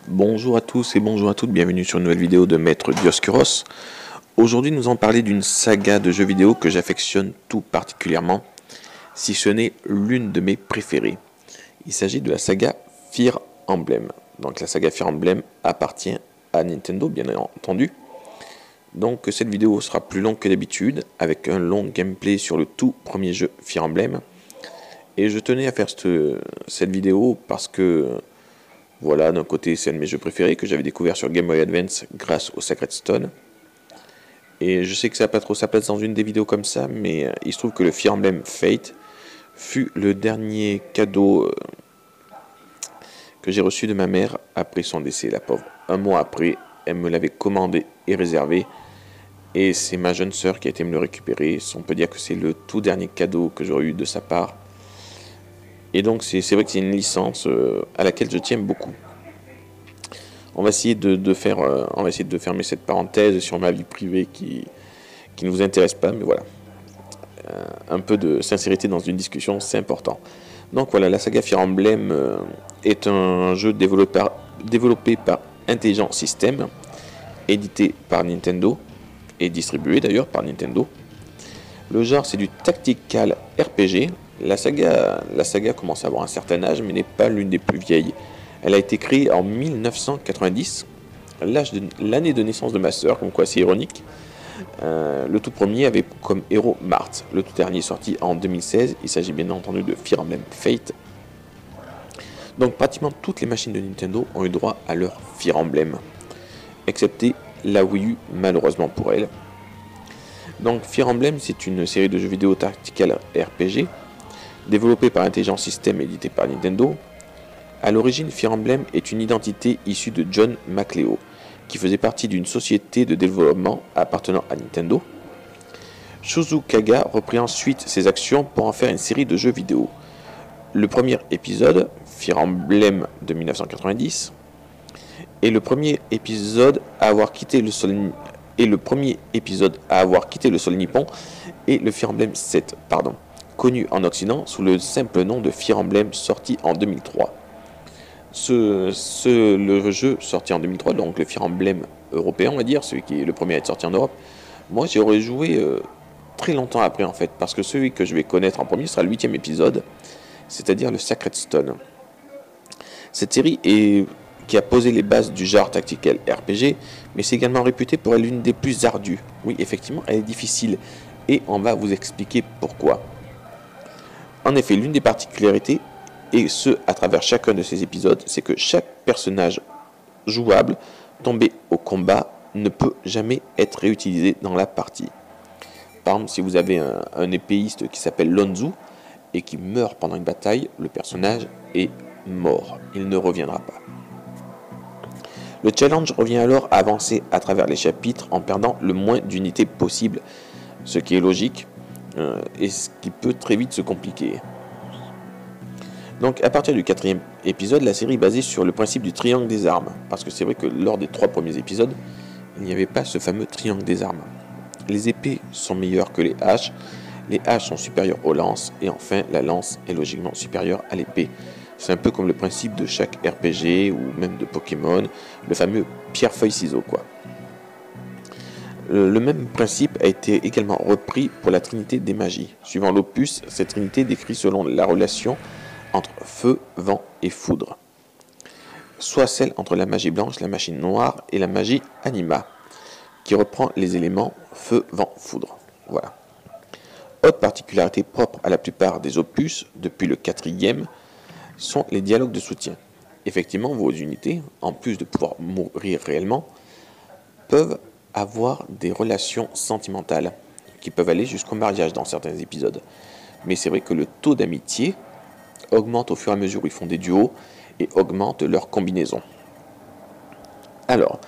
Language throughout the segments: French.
Bonjour à tous et bonjour à toutes, bienvenue sur une nouvelle vidéo de Maître Dioscuros. Aujourd'hui nous allons parler d'une saga de jeux vidéo que j'affectionne tout particulièrement, si ce n'est l'une de mes préférées. Il s'agit de la saga Fire Emblem. Donc la saga Fire Emblem appartient à Nintendo bien entendu. Donc cette vidéo sera plus longue que d'habitude, avec un long gameplay sur le tout premier jeu Fire Emblem. Et je tenais à faire cette vidéo parce que... Voilà, d'un côté, c'est un de mes jeux préférés que j'avais découvert sur Game Boy Advance grâce au Sacred Stone. Et je sais que ça n'a pas trop sa place dans une des vidéos comme ça, mais il se trouve que le Fire Emblem Fate fut le dernier cadeau que j'ai reçu de ma mère après son décès. La pauvre, un mois après, elle me l'avait commandé et réservé. Et c'est ma jeune sœur qui a été me le récupérer. On peut dire que c'est le tout dernier cadeau que j'aurais eu de sa part. Et donc c'est vrai que c'est une licence à laquelle je tiens beaucoup. On va essayer de fermer cette parenthèse sur ma vie privée qui ne vous intéresse pas, mais voilà. Un peu de sincérité dans une discussion, c'est important. Donc voilà, la saga Fire Emblem est un jeu développé par Intelligent System, édité par Nintendo et distribué d'ailleurs par Nintendo. Le genre c'est du tactical RPG. La saga commence à avoir un certain âge, mais n'est pas l'une des plus vieilles. Elle a été créée en 1990, l'année de naissance de ma sœur, comme quoi c'est ironique. Le tout premier avait comme héros Marth. Le tout dernier sorti en 2016. Il s'agit bien entendu de Fire Emblem Fate. Donc pratiquement toutes les machines de Nintendo ont eu droit à leur Fire Emblem, excepté la Wii U, malheureusement pour elle. Donc Fire Emblem, c'est une série de jeux vidéo tactical RPG, développé par Intelligent System et édité par Nintendo. A l'origine, Fire Emblem est une identité issue de John McLeod, qui faisait partie d'une société de développement appartenant à Nintendo. Shozu Kaga reprit ensuite ses actions pour en faire une série de jeux vidéo. Le premier épisode, Fire Emblem de 1990, est le premier épisode à avoir quitté le sol nippon, et le Fire Emblem 7, connu en Occident sous le simple nom de Fire Emblem, sorti en 2003. Le jeu sorti en 2003, donc le Fire Emblem européen, on va dire, celui qui est le premier à être sorti en Europe, moi j'y aurais joué très longtemps après en fait, parce que celui que je vais connaître en premier sera le 8e épisode, c'est-à-dire le Sacred Stone. Cette série qui a posé les bases du genre tactical RPG, mais c'est également réputé pour être l'une des plus ardues. Oui, effectivement, elle est difficile, et on va vous expliquer pourquoi. En effet, l'une des particularités, et ce à travers chacun de ces épisodes, c'est que chaque personnage jouable tombé au combat ne peut jamais être réutilisé dans la partie. Par exemple, si vous avez un épéiste qui s'appelle Lonzu et qui meurt pendant une bataille, le personnage est mort, il ne reviendra pas. Le challenge revient alors à avancer à travers les chapitres en perdant le moins d'unités possible, ce qui est logique et ce qui peut très vite se compliquer. Donc à partir du 4e épisode, la série est basée sur le principe du triangle des armes, parce que c'est vrai que lors des 3 premiers épisodes, il n'y avait pas ce fameux triangle des armes. Les épées sont meilleures que les haches sont supérieures aux lances, et enfin la lance est logiquement supérieure à l'épée. C'est un peu comme le principe de chaque RPG ou même de Pokémon, le fameux pierre-feuille-ciseaux quoi. Le même principe a été également repris pour la trinité des magies. Suivant l'opus, cette trinité décrit selon la relation entre feu, vent et foudre, soit celle entre la magie blanche, la magie noire et la magie anima, qui reprend les éléments feu, vent, foudre. Voilà. Autre particularité propre à la plupart des opus, depuis le 4e, sont les dialogues de soutien. Effectivement, vos unités, en plus de pouvoir mourir réellement, peuvent avoir des relations sentimentales, qui peuvent aller jusqu'au mariage dans certains épisodes. Mais c'est vrai que le taux d'amitié augmente au fur et à mesure où ils font des duos et augmente leur combinaison. Alors,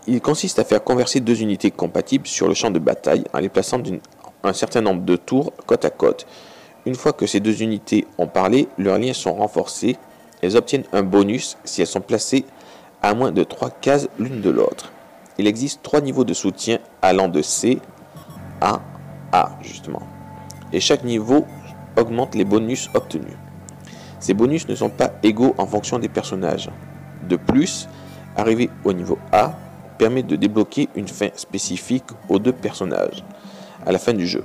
il consiste à faire converser 2 unités compatibles sur le champ de bataille en les plaçant un certain nombre de tours côte à côte. Une fois que ces 2 unités ont parlé, leurs liens sont renforcés. Elles obtiennent un bonus si elles sont placées à moins de 3 cases l'une de l'autre. Il existe 3 niveaux de soutien allant de C à A justement. Et chaque niveau augmente les bonus obtenus. Ces bonus ne sont pas égaux en fonction des personnages. De plus, arriver au niveau A permet de débloquer une fin spécifique aux deux personnages à la fin du jeu.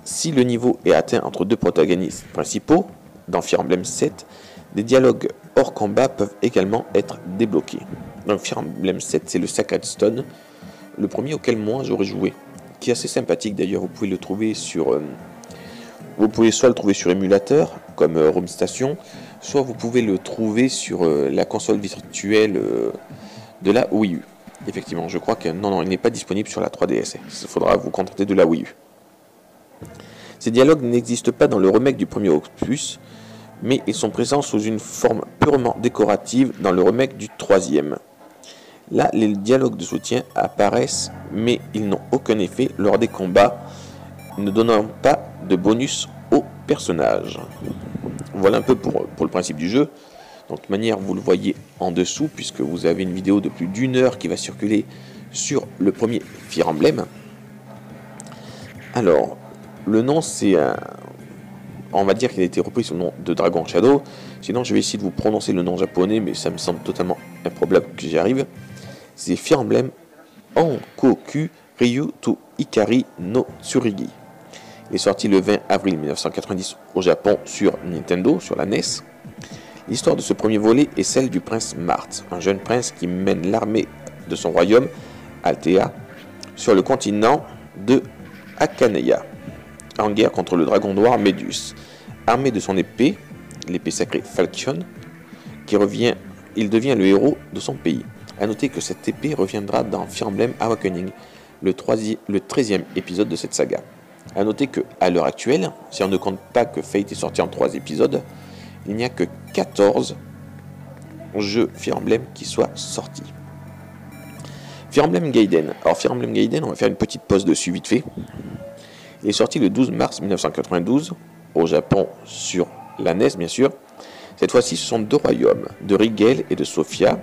Si le niveau est atteint entre deux protagonistes principaux, dans Fire Emblem 7, des dialogues hors combat peuvent également être débloqués. Donc Fire Emblem 7, c'est le Sacred Stone, le premier auquel moi j'aurais joué, qui est assez sympathique d'ailleurs. Vous pouvez le trouver sur, vous pouvez soit le trouver sur émulateur comme Room Station, soit vous pouvez le trouver sur la console virtuelle de la Wii U. Effectivement, je crois que non, il n'est pas disponible sur la 3DS. Il faudra vous contenter de la Wii U. Ces dialogues n'existent pas dans le remake du premier opus, mais ils sont présents sous une forme purement décorative dans le remake du troisième. Là, les dialogues de soutien apparaissent, mais ils n'ont aucun effet lors des combats, ne donnant pas de bonus aux personnages. Voilà un peu pour le principe du jeu. Donc de manière, vous le voyez en dessous, puisque vous avez une vidéo de plus d'1 heure qui va circuler sur le premier Fire Emblem. Alors, le nom, c'est on va dire qu'il a été repris sous le nom de Dragon Shadow. Sinon, je vais essayer de vous prononcer le nom japonais, mais ça me semble totalement improbable que j'y arrive. C'est Fire Emblem Ankoku Ryu to Ikari no Tsurigi. Il est sorti le 20 avril 1990 au Japon sur Nintendo, sur la NES. L'histoire de ce premier volet est celle du prince Marth, un jeune prince qui mène l'armée de son royaume, Altea, sur le continent de Akaneia, en guerre contre le dragon noir Médus. Armé de son épée, l'épée sacrée Falchion, il devient le héros de son pays. A noter que cette épée reviendra dans Fire Emblem Awakening, le 13e épisode de cette saga. A noter que, à l'heure actuelle, si on ne compte pas que Fate est sorti en 3 épisodes, il n'y a que 14 jeux Fire Emblem qui soient sortis. Fire Emblem Gaiden. Alors Fire Emblem Gaiden, on va faire une petite pause dessus vite fait. Il est sorti le 12 mars 1992 au Japon sur la NES bien sûr. Cette fois-ci, ce sont 2 royaumes, de Rigel et de Sofia,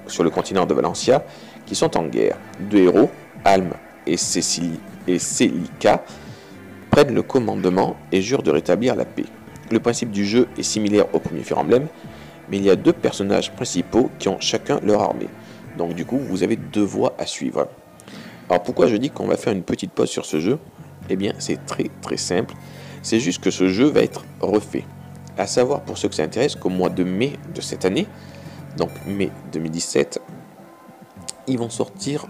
sur le continent de Valencia, qui sont en guerre. 2 héros, Alm et Celica, prennent le commandement et jurent de rétablir la paix. Le principe du jeu est similaire au premier Fire Emblem, mais il y a 2 personnages principaux qui ont chacun leur armée. Donc du coup, vous avez 2 voies à suivre. Alors pourquoi je dis qu'on va faire une petite pause sur ce jeu? Eh bien, c'est très simple. C'est juste que ce jeu va être refait. À savoir, pour ceux que ça intéresse, qu'au mois de mai de cette année, donc mai 2017, ils vont sortir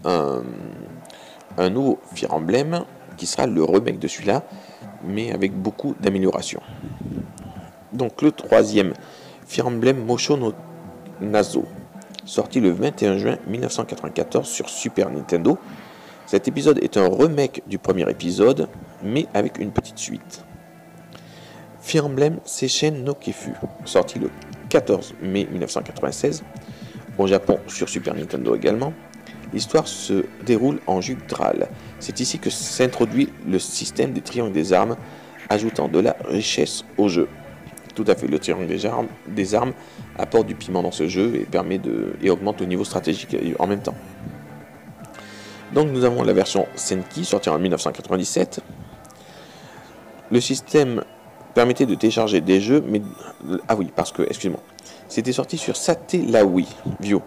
un nouveau Fire Emblem qui sera le remake de celui-là, mais avec beaucoup d'améliorations. Donc le 3e Fire Emblem Musho no Nazo, sorti le 21 juin 1994 sur Super Nintendo. Cet épisode est un remake du premier épisode, mais avec une petite suite. Fire Emblem Seishen no Kefu, sorti le 14 mai 1996, au Japon sur Super Nintendo également. L'histoire se déroule en jus Graal. C'est ici que s'introduit le système des triangles des armes, ajoutant de la richesse au jeu. Tout à fait, le triangle des armes apporte du piment dans ce jeu et augmente le niveau stratégique en même temps. Donc nous avons la version Senki, sortie en 1997. Le système permettait de télécharger des jeux, mais... Ah oui, parce que, excusez-moi, c'était sorti sur Satellaview.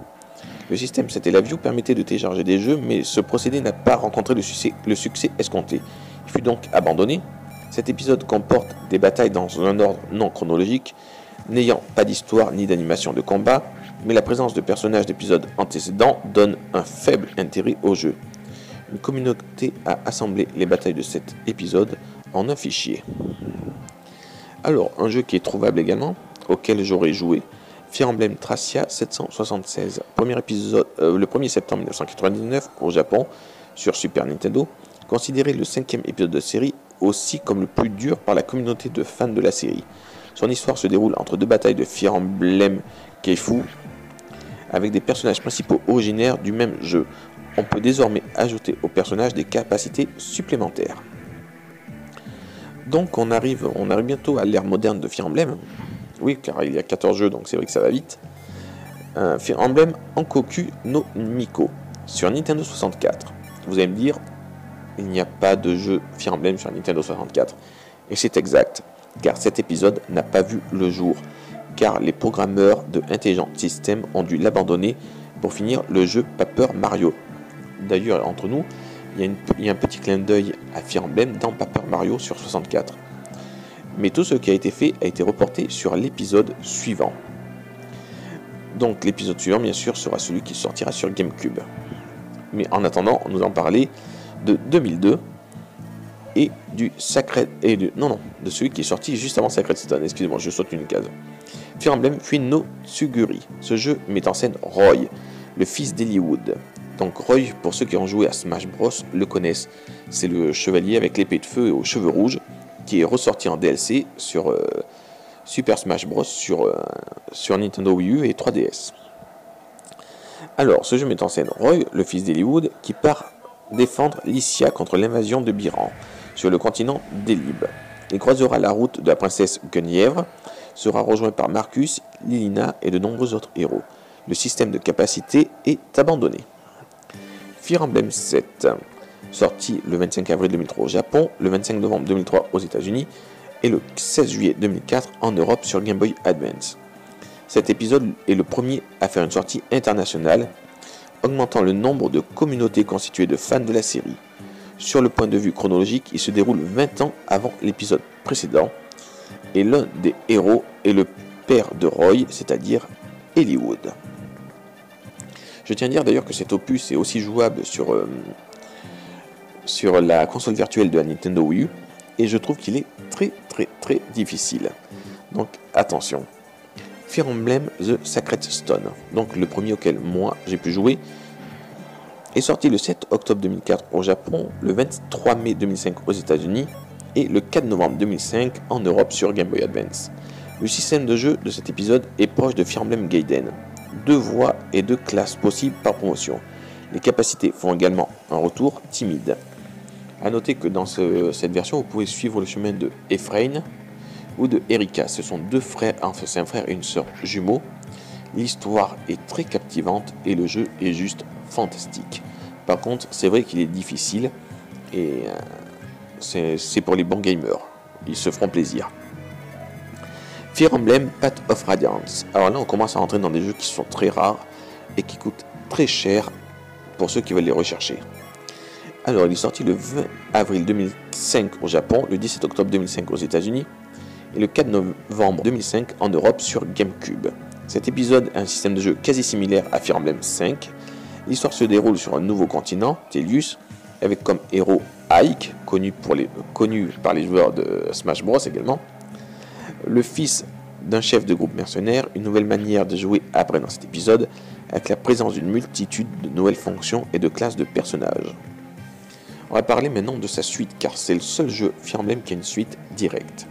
Le système Satellaview permettait de télécharger des jeux, mais ce procédé n'a pas rencontré le succès escompté. Il fut donc abandonné. Cet épisode comporte des batailles dans un ordre non chronologique, n'ayant pas d'histoire ni d'animation de combat, mais la présence de personnages d'épisodes antécédents donne un faible intérêt au jeu. Une communauté a assemblé les batailles de cet épisode en un fichier. Alors, un jeu qui est trouvable également, auquel j'aurais joué, Fire Emblem Thracia 776, le 1er septembre 1999 au Japon, sur Super Nintendo, considéré le 5e épisode de série aussi comme le plus dur par la communauté de fans de la série. Son histoire se déroule entre 2 batailles de Fire Emblem Keifu, avec des personnages principaux originaires du même jeu. On peut désormais ajouter aux personnages des capacités supplémentaires. Donc on arrive bientôt à l'ère moderne de Fire Emblem. Oui, car il y a 14 jeux, donc c'est vrai que ça va vite. Fire Emblem Ankoku no Miko, sur Nintendo 64. Vous allez me dire, il n'y a pas de jeu Fire Emblem sur Nintendo 64. Et c'est exact, car cet épisode n'a pas vu le jour, car les programmeurs de Intelligent System ont dû l'abandonner pour finir le jeu Paper Mario. D'ailleurs, entre nous, il y a un petit clin d'œil à Fire Emblem dans Paper Mario sur 64. Mais tout ce qui a été fait a été reporté sur l'épisode suivant. Donc l'épisode suivant, bien sûr, sera celui qui sortira sur GameCube. Mais en attendant, nous en parler de 2002 et du de celui qui est sorti juste avant Sacred Stone. Excusez-moi, je saute une case. Fire Emblem Fuin no Tsuguri. Ce jeu met en scène Roy, le fils d'Eliwood. Donc Roy, pour ceux qui ont joué à Smash Bros, le connaissent. C'est le chevalier avec l'épée de feu et aux cheveux rouges qui est ressorti en DLC sur Super Smash Bros sur Nintendo Wii U et 3DS. Alors, ce jeu met en scène Roy, le fils d'Eliwood, qui part défendre Lycia contre l'invasion de Biran sur le continent d'Elib. Il croisera la route de la princesse Guenièvre, sera rejoint par Marcus, Lilina et de nombreux autres héros. Le système de capacité est abandonné. Fire Emblem 7, sorti le 25 avril 2003 au Japon, le 25 novembre 2003 aux États-Unis et le 16 juillet 2004 en Europe sur Game Boy Advance. Cet épisode est le premier à faire une sortie internationale, augmentant le nombre de communautés constituées de fans de la série. Sur le point de vue chronologique, il se déroule 20 ans avant l'épisode précédent, et l'un des héros est le père de Roy, c'est-à-dire Eliwood. Je tiens à dire d'ailleurs que cet opus est aussi jouable sur la console virtuelle de la Nintendo Wii U, et je trouve qu'il est très difficile. Donc attention. Fire Emblem The Sacred Stone, donc le premier auquel moi j'ai pu jouer, est sorti le 7 octobre 2004 au Japon, le 23 mai 2005 aux États-Unis et le 4 novembre 2005 en Europe sur Game Boy Advance. Le système de jeu de cet épisode est proche de Fire Emblem Gaiden. 2 voies et 2 classes possibles par promotion. Les capacités font également un retour timide. A noter que dans cette version, vous pouvez suivre le chemin de Ephraim ou de Erika. Ce sont 2 frères, enfin c'est un frère et une sœur jumeaux. L'histoire est très captivante et le jeu est juste fantastique. Par contre, c'est vrai qu'il est difficile et c'est pour les bons gamers. Ils se feront plaisir. Fire Emblem Path of Radiance. Alors là, on commence à rentrer dans des jeux qui sont très rares et qui coûtent très cher pour ceux qui veulent les rechercher. Alors, il est sorti le 20 avril 2005 au Japon, le 17 octobre 2005 aux États-Unis et le 4 novembre 2005 en Europe sur GameCube. Cet épisode a un système de jeu quasi similaire à Fire Emblem 5. L'histoire se déroule sur un nouveau continent, Tellius, avec comme héros Ike, connu par les joueurs de Smash Bros également. Le fils d'un chef de groupe mercenaire, une nouvelle manière de jouer apparaît dans cet épisode, avec la présence d'une multitude de nouvelles fonctions et de classes de personnages. On va parler maintenant de sa suite, car c'est le seul jeu Fire Emblem qui a une suite directe.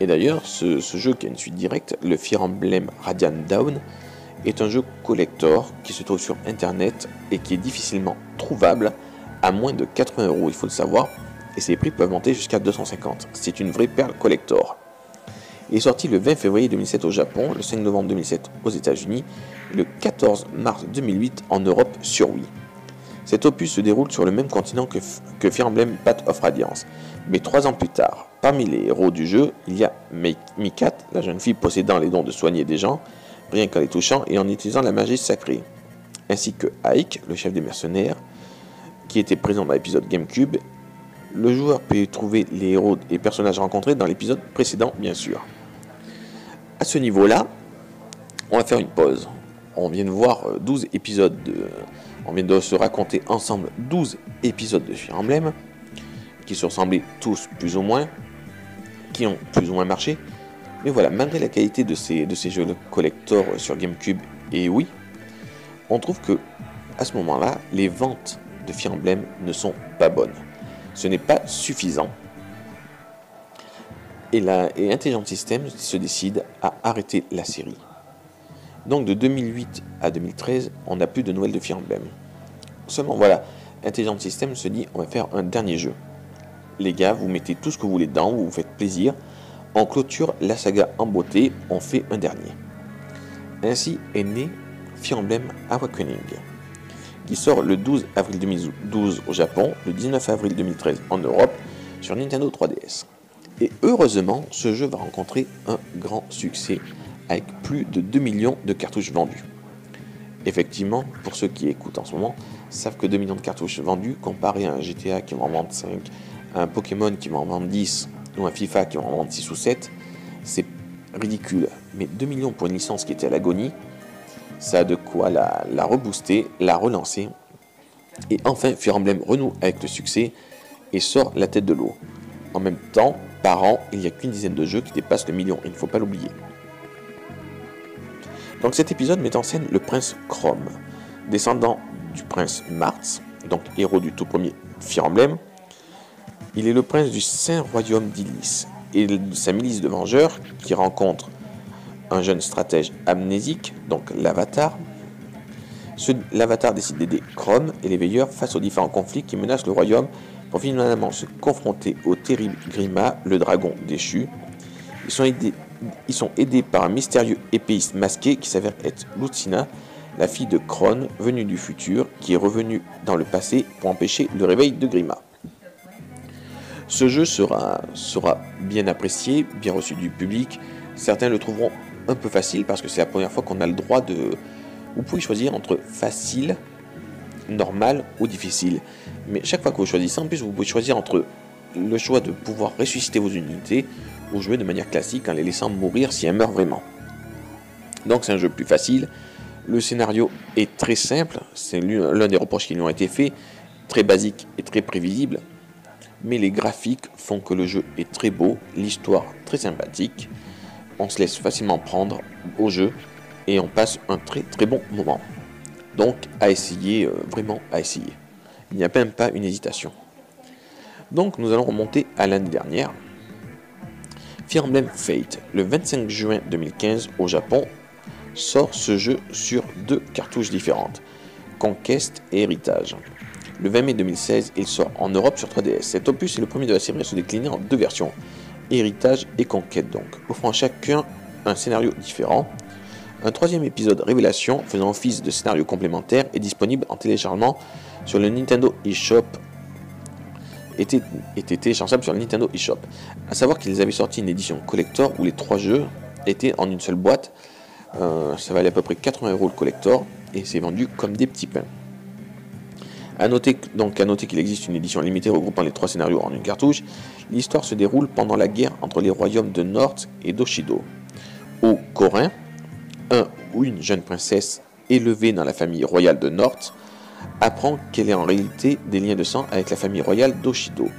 Et d'ailleurs, ce jeu qui a une suite directe, le Fire Emblem Radiant Dawn, est un jeu collector qui se trouve sur internet et qui est difficilement trouvable à moins de 80 €, il faut le savoir, et ses prix peuvent monter jusqu'à 250. C'est une vraie perle collector. Il est sorti le 20 février 2007 au Japon, le 5 novembre 2007 aux États-Unis, et le 14 mars 2008 en Europe sur Wii. Cet opus se déroule sur le même continent que Fire Emblem Path of Radiance, mais 3 ans plus tard. Parmi les héros du jeu, il y a Mikat, la jeune fille possédant les dons de soigner des gens, rien qu'en les touchant et en utilisant la magie sacrée, ainsi que Ike, le chef des mercenaires, qui était présent dans l'épisode GameCube. Le joueur peut y trouver les héros et personnages rencontrés dans l'épisode précédent, bien sûr. À ce niveau-là, on va faire une pause. On vient de voir 12 épisodes on vient de se raconter ensemble 12 épisodes de Fire Emblem, qui se ressemblaient tous plus ou moins, qui ont plus ou moins marché. Mais voilà, malgré la qualité de ces jeux collector sur GameCube et Wii, on trouve que à ce moment-là, les ventes de Fire Emblem ne sont pas bonnes. Ce n'est pas suffisant. Et Intelligent System se décide à arrêter la série. Donc de 2008 à 2013, on n'a plus de nouvelles de Fire Emblem. Seulement voilà, Intelligent System se dit on va faire un dernier jeu. Les gars, vous mettez tout ce que vous voulez dedans, vous vous faites plaisir. On clôture la saga en beauté, on fait un dernier. Ainsi est né Fire Emblem Awakening, qui sort le 12 avril 2012 au Japon, le 19 avril 2013 en Europe, sur Nintendo 3DS. Et heureusement, ce jeu va rencontrer un grand succès avec plus de 2 millions de cartouches vendues. Effectivement, pour ceux qui écoutent en ce moment, savent que 2 millions de cartouches vendues, comparé à un GTA qui va en vendre 5, à un Pokémon qui va en vendre 10, ou un FIFA qui va en vendre 6 ou 7, c'est ridicule. Mais 2 millions pour une licence qui était à l'agonie, ça a de quoi la rebooster, la relancer. Et enfin, Fire Emblem renoue avec le succès et sort la tête de l'eau. En même temps, par an, il n'y a qu'une dizaine de jeux qui dépassent le million, il ne faut pas l'oublier. Donc cet épisode met en scène le prince Chrome, descendant du prince Martz, donc héros du tout premier Fire Emblem. Il est le prince du Saint Royaume d'Ilice et de sa milice de vengeurs qui rencontre un jeune stratège amnésique, donc l'Avatar. L'Avatar décide d'aider Chrome et les veilleurs face aux différents conflits qui menacent le royaume pour finalement se confronter au terrible Grima, le dragon déchu. Ils sont aidés par un mystérieux épéiste masqué qui s'avère être Lucina, la fille de Kron, venue du futur, qui est revenue dans le passé pour empêcher le réveil de Grima. Ce jeu sera bien apprécié, bien reçu du public. Certains le trouveront un peu facile parce que c'est la première fois qu'on a le droit de... Vous pouvez choisir entre facile, normal ou difficile. Mais chaque fois que vous choisissez, en plus vous pouvez choisir entre le choix de pouvoir ressusciter vos unités ou jouer de manière classique en les laissant mourir si elles meurent vraiment. Donc c'est un jeu plus facile. Le scénario est très simple, c'est l'un des reproches qui lui ont été faits, très basique et très prévisible. Mais les graphiques font que le jeu est très beau, l'histoire très sympathique. On se laisse facilement prendre au jeu et on passe un très très bon moment. Donc à essayer, vraiment à essayer. Il n'y a même pas une hésitation. Donc nous allons remonter à l'année dernière. Fire Emblem Fate, le 25 juin 2015 au Japon, sort ce jeu sur 2 cartouches différentes, Conquest et Héritage. Le 20 mai 2016, il sort en Europe sur 3DS. Cet opus est le premier de la série à se décliner en 2 versions, Héritage et Conquête donc, offrant chacun un scénario différent. Un 3e épisode Révélation, faisant office de scénario complémentaire, est disponible en téléchargement sur le Nintendo eShop. Était téléchargeable sur le Nintendo eShop. A savoir qu'ils avaient sorti une édition collector où les 3 jeux étaient en une seule boîte. Ça valait à peu près 80 € le collector et c'est vendu comme des petits pains. A noter qu'il existe une édition limitée regroupant les 3 scénarios en une cartouche. L'histoire se déroule pendant la guerre entre les royaumes de North et d'Oshido. Au Corin, un ou une jeune princesse élevée dans la famille royale de North apprend qu'elle est en réalité des liens de sang avec la famille royale d'Oshido.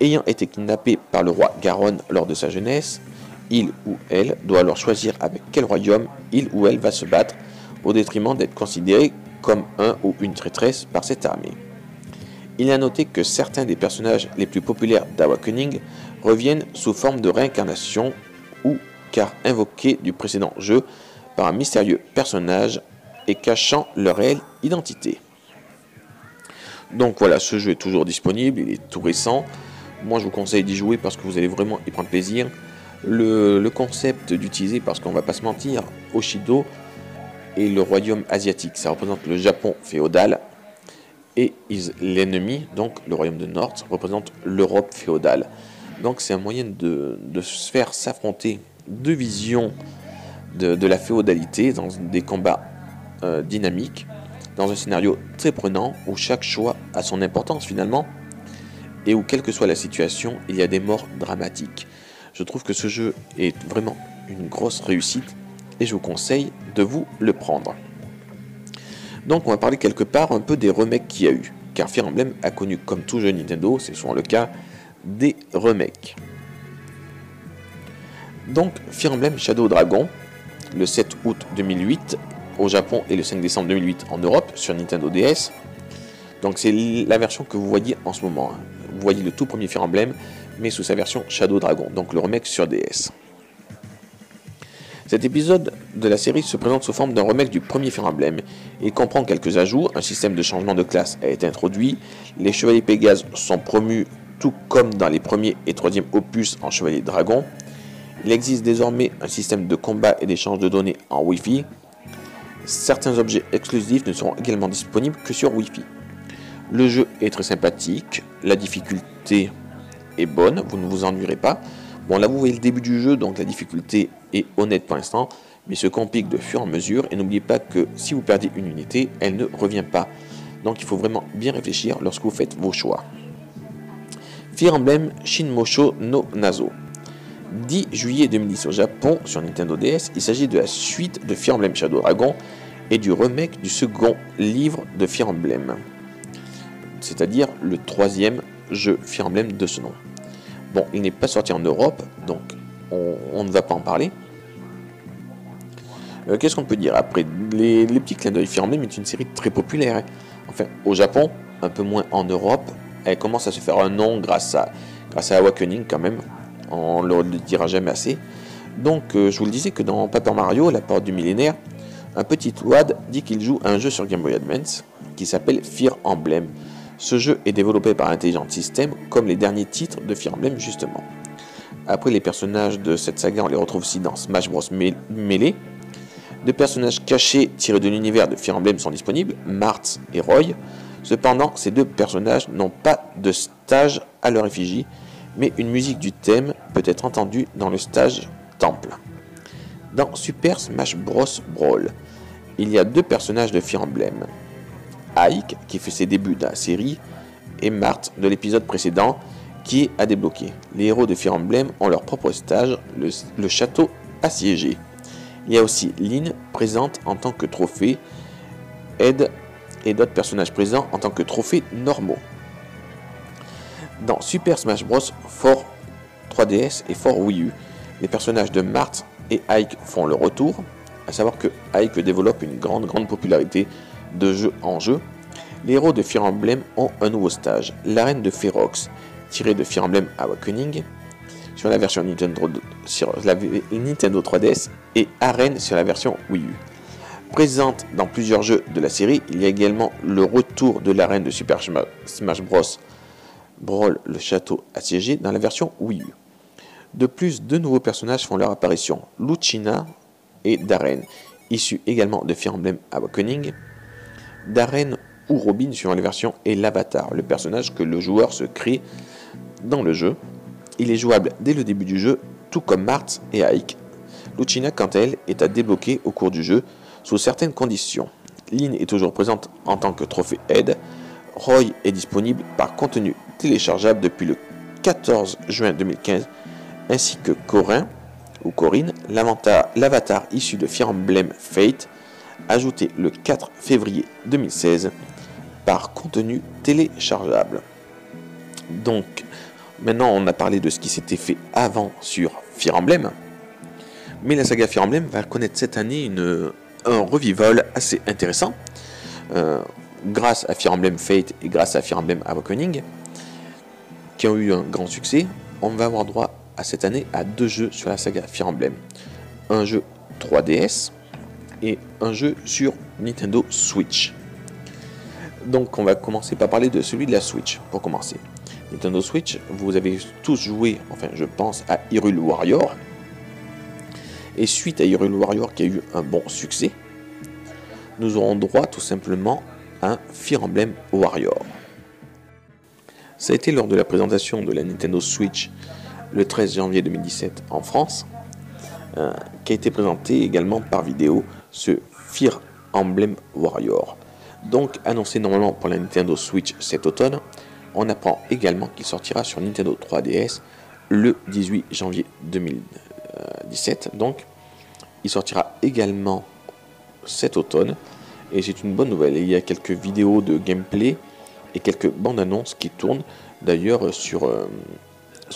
Ayant été kidnappée par le roi Garon lors de sa jeunesse, il ou elle doit alors choisir avec quel royaume il ou elle va se battre au détriment d'être considéré comme un ou une traîtresse par cette armée. Il est à noter que certains des personnages les plus populaires d'Awakening reviennent sous forme de réincarnation ou car invoqués du précédent jeu par un mystérieux personnage et cachant leur réelle identité. Donc voilà, ce jeu est toujours disponible, il est tout récent. Moi je vous conseille d'y jouer parce que vous allez vraiment y prendre plaisir. Le concept d'utiliser, parce qu'on va pas se mentir, Oshido est le royaume asiatique, ça représente le Japon féodal, et l'ennemi, donc le royaume de North, représente l'Europe féodale. Donc c'est un moyen de se faire s'affronter 2 visions de la féodalité dans des combats dynamiques, dans un scénario très prenant où chaque choix a son importance finalement, et où quelle que soit la situation, il y a des morts dramatiques. Je trouve que ce jeu est vraiment une grosse réussite et je vous conseille de vous le prendre. Donc on va parler quelque part un peu des remakes qu'il y a eu, car Fire Emblem a connu, comme tout jeu Nintendo, c'est souvent le cas, des remakes. Donc Fire Emblem Shadow Dragon, le 7 août 2008 au Japon et le 5 décembre 2008 en Europe sur Nintendo DS. Donc c'est la version que vous voyez en ce moment. Vous voyez le tout premier Fire Emblem, mais sous sa version Shadow Dragon, donc le remake sur DS. Cet épisode de la série se présente sous forme d'un remake du premier Fire Emblem. Il comprend quelques ajouts, un système de changement de classe a été introduit, les chevaliers Pégase sont promus tout comme dans les premiers et troisième opus en chevalier dragon. Il existe désormais un système de combat et d'échange de données en Wi-Fi. Certains objets exclusifs ne seront également disponibles que sur Wi-Fi. Le jeu est très sympathique, la difficulté est bonne, vous ne vous ennuierez pas. Bon, là vous voyez le début du jeu, donc la difficulté est honnête pour l'instant, mais se complique de fur et à mesure. Et n'oubliez pas que si vous perdez une unité, elle ne revient pas. Donc il faut vraiment bien réfléchir lorsque vous faites vos choix. Fire Emblem Shinmosho no Nazo. 10 juillet 2010 au Japon sur Nintendo DS, il s'agit de la suite de Fire Emblem Shadow Dragon et du remake du second livre de Fire Emblem, c'est-à-dire le troisième jeu Fire Emblem de ce nom. Bon, il n'est pas sorti en Europe, donc on ne va pas en parler. Qu'est-ce qu'on peut dire après les petits clins d'œil? Fire Emblem est une série très populaire. Enfin, au Japon, un peu moins en Europe. Elle commence à se faire un nom grâce à Awakening quand même. On ne le dira jamais assez. Donc, je vous le disais que dans Paper Mario, la porte du millénaire, un petit Wad dit qu'il joue à un jeu sur Game Boy Advance qui s'appelle Fire Emblem. Ce jeu est développé par Intelligent System, comme les derniers titres de Fire Emblem justement. Après, les personnages de cette saga, on les retrouve aussi dans Smash Bros Melee. Deux personnages cachés tirés de l'univers de Fire Emblem sont disponibles, Martz et Roy. Cependant, ces deux personnages n'ont pas de stage à leur effigie, mais une musique du thème peut être entendue dans le stage Temple. Dans Super Smash Bros Brawl, il y a deux personnages de Fire Emblem. Ike, qui fait ses débuts dans la série, et Martz de l'épisode précédent, qui est à débloquer. Les héros de Fire Emblem ont leur propre stage, le château assiégé. Il y a aussi Lynn, présente en tant que trophée, Ed et d'autres personnages présents en tant que trophées normaux. Dans Super Smash Bros. For 3DS et For Wii U, les personnages de Martz et Ike font leur retour, à savoir que Ike développe une grande popularité de jeu en jeu. Les héros de Fire Emblem ont un nouveau stage, l'arène de Ferox, tiré de Fire Emblem Awakening, sur la version Nintendo 3DS et Arène sur la version Wii U. Présente dans plusieurs jeux de la série, il y a également le retour de l'arène de Super Smash Bros. Brawl, le château assiégé, dans la version Wii U. De plus, deux nouveaux personnages font leur apparition, Lucina et Darren, issus également de Fire Emblem Awakening. Darren ou Robin suivant les versions est l'avatar, le personnage que le joueur se crée dans le jeu. Il est jouable dès le début du jeu, tout comme Martz et Ike. Lucina, quant à elle, est à débloquer au cours du jeu, sous certaines conditions. Lynn est toujours présente en tant que trophée Ed. Roy est disponible par contenu téléchargeable depuis le 14 juin 2015, ainsi que Corinne, l'avatar issu de Fire Emblem Fate, ajouté le 4 février 2016 par contenu téléchargeable. Donc, maintenant on a parlé de ce qui s'était fait avant sur Fire Emblem, mais la saga Fire Emblem va connaître cette année un revival assez intéressant, grâce à Fire Emblem Fate et grâce à Fire Emblem Awakening, qui ont eu un grand succès. On va avoir droit à cette année à deux jeux sur la saga Fire Emblem, un jeu 3DS et un jeu sur Nintendo Switch. Donc on va commencer par parler de celui de la Switch, pour commencer. Nintendo Switch, vous avez tous joué, enfin je pense, à Hyrule Warrior. Et suite à Hyrule Warrior qui a eu un bon succès, nous aurons droit tout simplement à un Fire Emblem Warrior. Ça a été lors de la présentation de la Nintendo Switch le 13 janvier 2017 en France, qui a été présenté également par vidéo ce Fire Emblem Warrior. Donc annoncé normalement pour la Nintendo Switch cet automne, on apprend également qu'il sortira sur Nintendo 3DS le 18 janvier 2017. Donc il sortira également cet automne et c'est une bonne nouvelle. Il y a quelques vidéos de gameplay et quelques bandes annonces qui tournent. D'ailleurs sur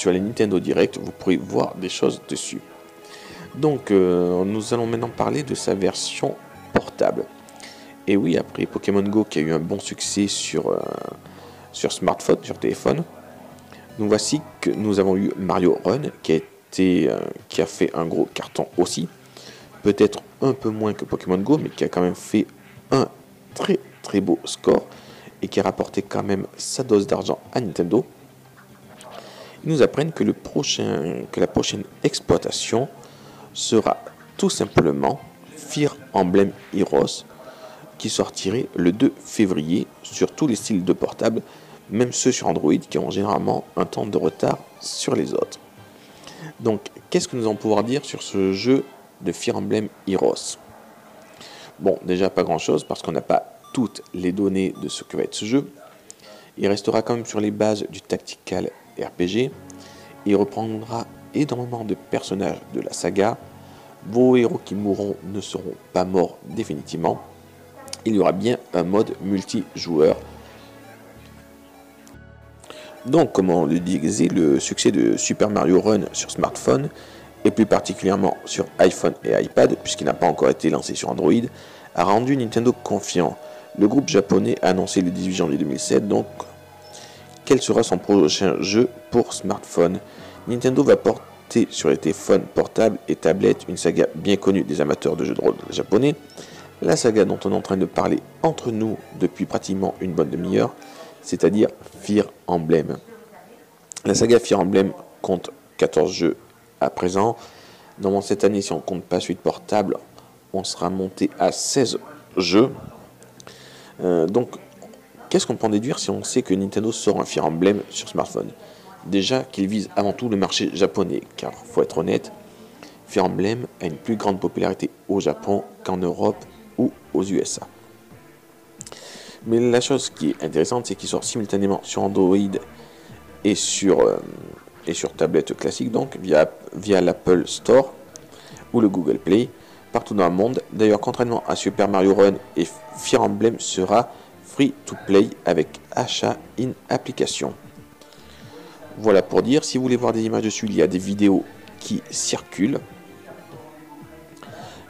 les Nintendo Direct, vous pourrez voir des choses dessus. Donc nous allons maintenant parler de sa version portable. Et oui, après Pokémon Go qui a eu un bon succès sur smartphone, sur téléphone, nous voici que nous avons eu Mario Run qui a fait un gros carton aussi. Peut-être un peu moins que Pokémon Go, mais qui a quand même fait un très beau score et qui a rapporté quand même sa dose d'argent à Nintendo. Ils nous apprennent que la prochaine exploitation sera tout simplement Fire Emblem Heroes, qui sortirait le 2 février sur tous les styles de portable, même ceux sur Android qui ont généralement un temps de retard sur les autres. Donc, qu'est-ce que nous allons pouvoir dire sur ce jeu de Fire Emblem Heroes? Bon, déjà pas grand-chose parce qu'on n'a pas toutes les données de ce que va être ce jeu. Il restera quand même sur les bases du tactical RPG. Il reprendra énormément de personnages de la saga. Vos héros qui mourront ne seront pas morts définitivement. Il y aura bien un mode multijoueur. Donc, comme on le disait, le succès de Super Mario Run sur smartphone, et plus particulièrement sur iPhone et iPad, puisqu'il n'a pas encore été lancé sur Android, a rendu Nintendo confiant. Le groupe japonais a annoncé le 18 janvier 2007, donc, quel sera son prochain jeu pour smartphone. Nintendo va porter sur les téléphones portables et tablettes une saga bien connue des amateurs de jeux de rôle japonais, la saga dont on est en train de parler entre nous depuis pratiquement une bonne demi-heure, c'est-à-dire Fire Emblem. La saga Fire Emblem compte 14 jeux à présent. Dans cette année, si on ne compte pas suite portable, on sera monté à 16 jeux. Donc, qu'est-ce qu'on peut en déduire si on sait que Nintendo sort un Fire Emblem sur smartphone? Déjà qu'il vise avant tout le marché japonais, car faut être honnête, Fire Emblem a une plus grande popularité au Japon qu'en Europe ou aux USA. Mais la chose qui est intéressante, c'est qu'il sort simultanément sur Android et sur tablette classique, donc via l'Apple Store ou le Google Play, partout dans le monde. D'ailleurs, contrairement à Super Mario Run, et Fire Emblem sera free to play avec achat in application. Voilà pour dire, si vous voulez voir des images dessus, il y a des vidéos qui circulent.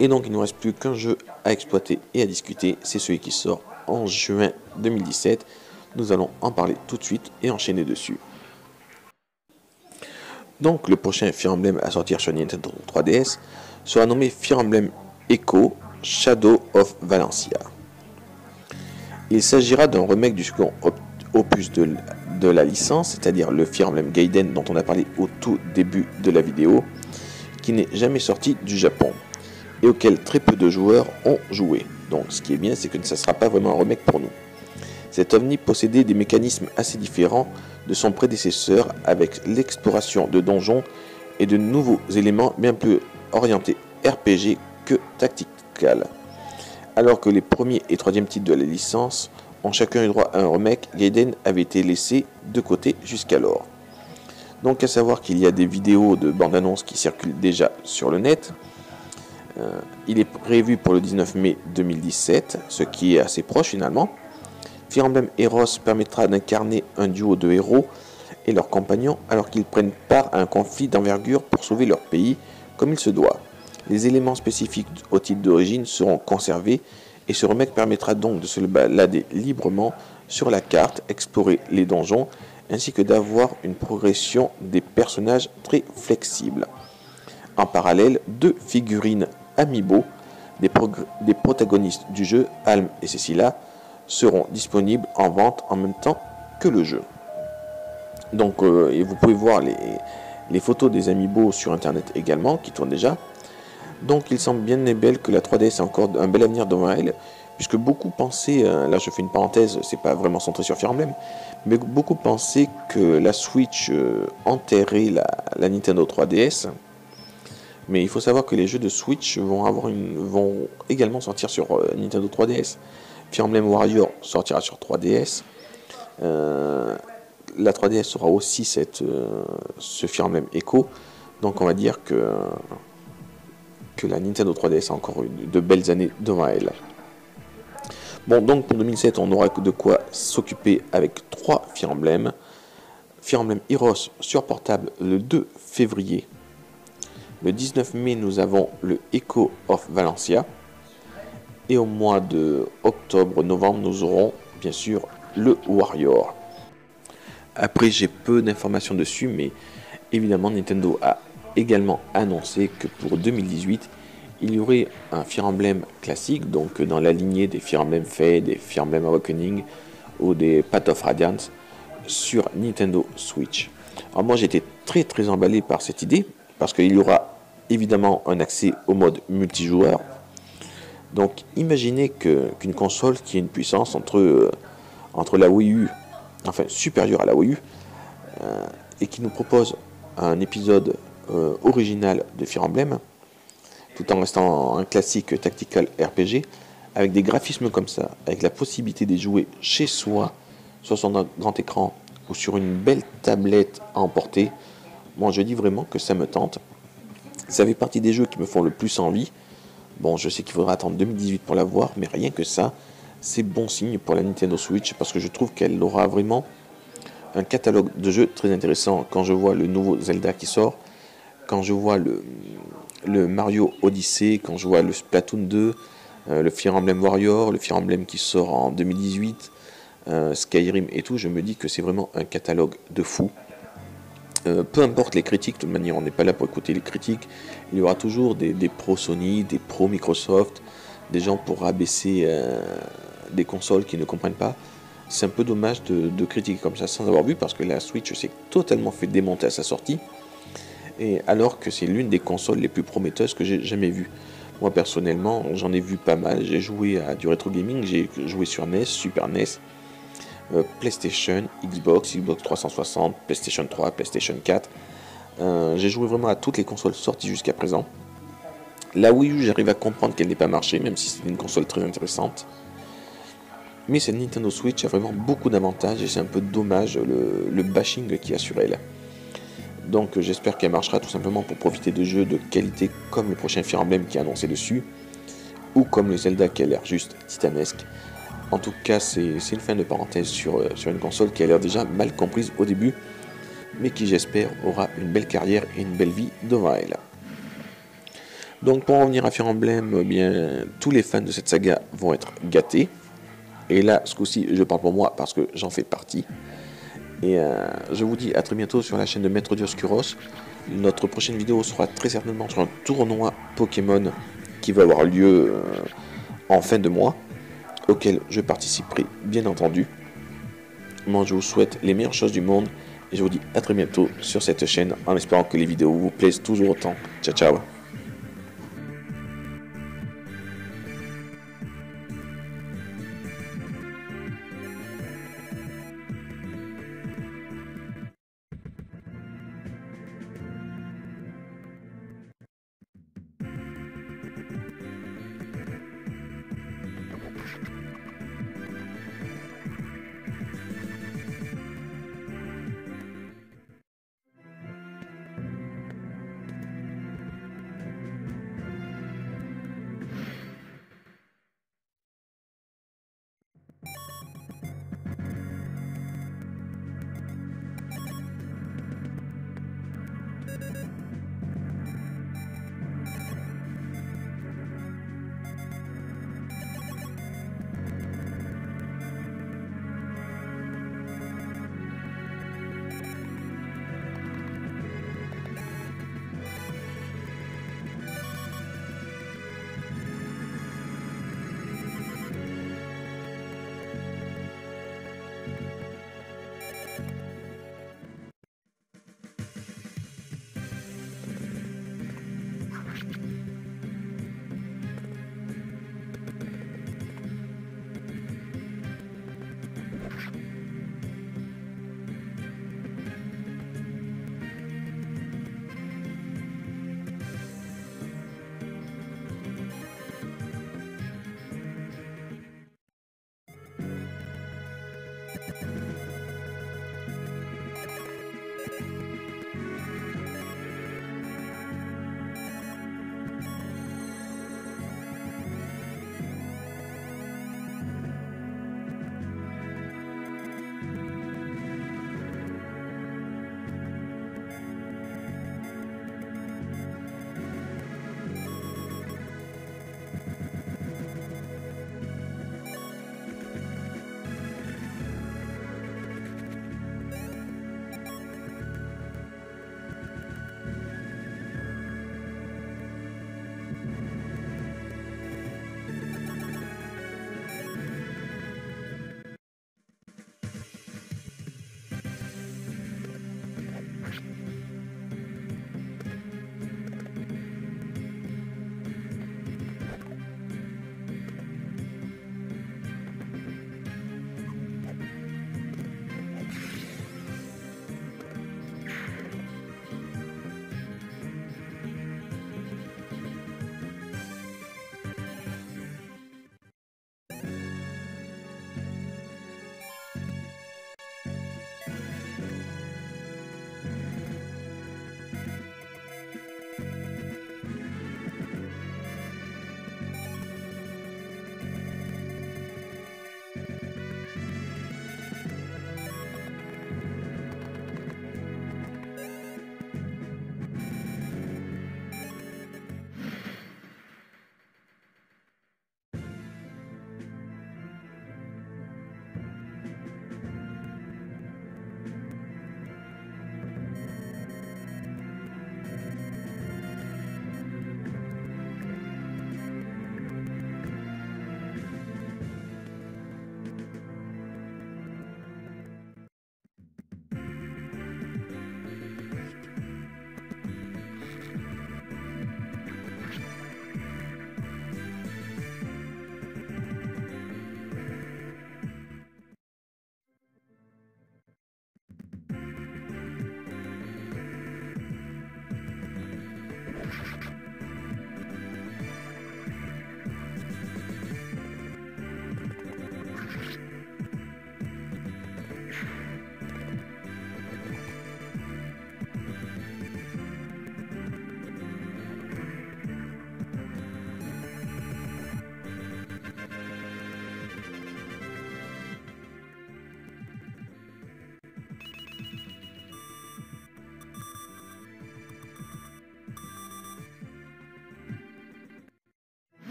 Et donc, il ne nous reste plus qu'un jeu à exploiter et à discuter, c'est celui qui sort en juin 2017. Nous allons en parler tout de suite et enchaîner dessus. Donc, le prochain Fire Emblem à sortir sur Nintendo 3DS sera nommé Fire Emblem Echo Shadow of Valencia. Il s'agira d'un remake du second opus de la licence, c'est-à-dire le Fire Emblem Gaiden dont on a parlé au tout début de la vidéo, qui n'est jamais sorti du Japon et auquel très peu de joueurs ont joué. Donc ce qui est bien, c'est que ça ne sera pas vraiment un remake pour nous. Cet OVNI possédait des mécanismes assez différents de son prédécesseur, avec l'exploration de donjons et de nouveaux éléments bien plus orientés RPG que tactical. Alors que les premiers et troisième titres de la licence ont chacun eu droit à un remake, Gaiden avait été laissé de côté jusqu'alors. Donc à savoir qu'il y a des vidéos de bande-annonce qui circulent déjà sur le net. Il est prévu pour le 19 mai 2017, ce qui est assez proche finalement. Fire Emblem Heroes permettra d'incarner un duo de héros et leurs compagnons alors qu'ils prennent part à un conflit d'envergure pour sauver leur pays comme il se doit. Les éléments spécifiques au titre d'origine seront conservés et ce remake permettra donc de se balader librement sur la carte, explorer les donjons ainsi que d'avoir une progression des personnages très flexible. En parallèle, 2 figurines Amiibo des protagonistes du jeu, Alm et Cecilia, seront disponibles en vente en même temps que le jeu. Donc, et vous pouvez voir les photos des Amiibo sur internet également, qui tournent déjà. Donc il semble bien et belle que la 3DS a encore un bel avenir devant elle, puisque beaucoup pensaient, là je fais une parenthèse, c'est pas vraiment centré sur Fire Emblem, mais beaucoup pensaient que la Switch enterrait la Nintendo 3DS. Mais il faut savoir que les jeux de Switch vont également sortir sur Nintendo 3DS. Fire Emblem Warrior sortira sur 3DS. La 3DS aura aussi ce Fire Emblem Echo. Donc on va dire que la Nintendo 3DS a encore de belles années devant elle. Bon, donc pour 2007, on aura de quoi s'occuper avec 3 Fire Emblem. Fire Emblem Heroes sur portable le 2 février. Le 19 mai, nous avons le Echo of Valencia. Et au mois de octobre-novembre, nous aurons bien sûr le Warrior. Après, j'ai peu d'informations dessus, mais évidemment, Nintendo a également annoncé que pour 2018, il y aurait un Fire Emblem classique, donc dans la lignée des Fire Emblem Fade, des Fire Emblem Awakening ou des Path of Radiance sur Nintendo Switch. Alors moi, j'étais très emballé par cette idée, parce qu'il y aura évidemment un accès au mode multijoueur. Donc imaginez qu'une console qui a une puissance entre la Wii U enfin supérieur à la Wii U, et qui nous propose un épisode original de Fire Emblem, tout en restant un classique tactical RPG, avec des graphismes comme ça, avec la possibilité de jouer chez soi, sur son grand écran, ou sur une belle tablette à emporter. Moi, je dis vraiment que ça me tente. Ça fait partie des jeux qui me font le plus envie. Bon, je sais qu'il faudra attendre 2018 pour l'avoir, mais rien que ça, c'est bon signe pour la Nintendo Switch, parce que je trouve qu'elle aura vraiment un catalogue de jeux très intéressant. Quand je vois le nouveau Zelda qui sort, quand je vois le Mario Odyssey, quand je vois le Splatoon 2, le Fire Emblem Warrior, le Fire Emblem qui sort en 2018, Skyrim et tout, je me dis que c'est vraiment un catalogue de fou. Peu importe les critiques, de toute manière, on n'est pas là pour écouter les critiques. Il y aura toujours des pros Sony, des pros Microsoft, des gens pour rabaisser des consoles qui ne comprennent pas. C'est un peu dommage de critiquer comme ça sans avoir vu, parce que la Switch s'est totalement fait démonter à sa sortie, et alors que c'est l'une des consoles les plus prometteuses que j'ai jamais vues. Moi personnellement, j'en ai vu pas mal. J'ai joué à du rétro gaming, j'ai joué sur NES, Super NES, PlayStation, Xbox, Xbox 360, PlayStation 3, PlayStation 4. J'ai joué vraiment à toutes les consoles sorties jusqu'à présent. La Wii U, j'arrive à comprendre qu'elle n'ait pas marché, même si c'est une console très intéressante. Mais cette Nintendo Switch a vraiment beaucoup d'avantages, et c'est un peu dommage le bashing qu'il y a sur elle. Donc j'espère qu'elle marchera tout simplement pour profiter de jeux de qualité comme le prochain Fire Emblem qui est annoncé dessus, ou comme le Zelda qui a l'air juste titanesque. En tout cas, c'est une fin de parenthèse sur une console qui a l'air déjà mal comprise au début, mais qui j'espère aura une belle carrière et une belle vie devant elle. Donc pour en revenir à Fire Emblem, eh bien, tous les fans de cette saga vont être gâtés. Et là, ce coup-ci, je parle pour moi parce que j'en fais partie. Et je vous dis à très bientôt sur la chaîne de Maître Dioscuros. Notre prochaine vidéo sera très certainement sur un tournoi Pokémon qui va avoir lieu en fin de mois, auquel je participerai bien entendu. Moi je vous souhaite les meilleures choses du monde, et je vous dis à très bientôt sur cette chaîne, en espérant que les vidéos vous plaisent toujours autant. Ciao ciao.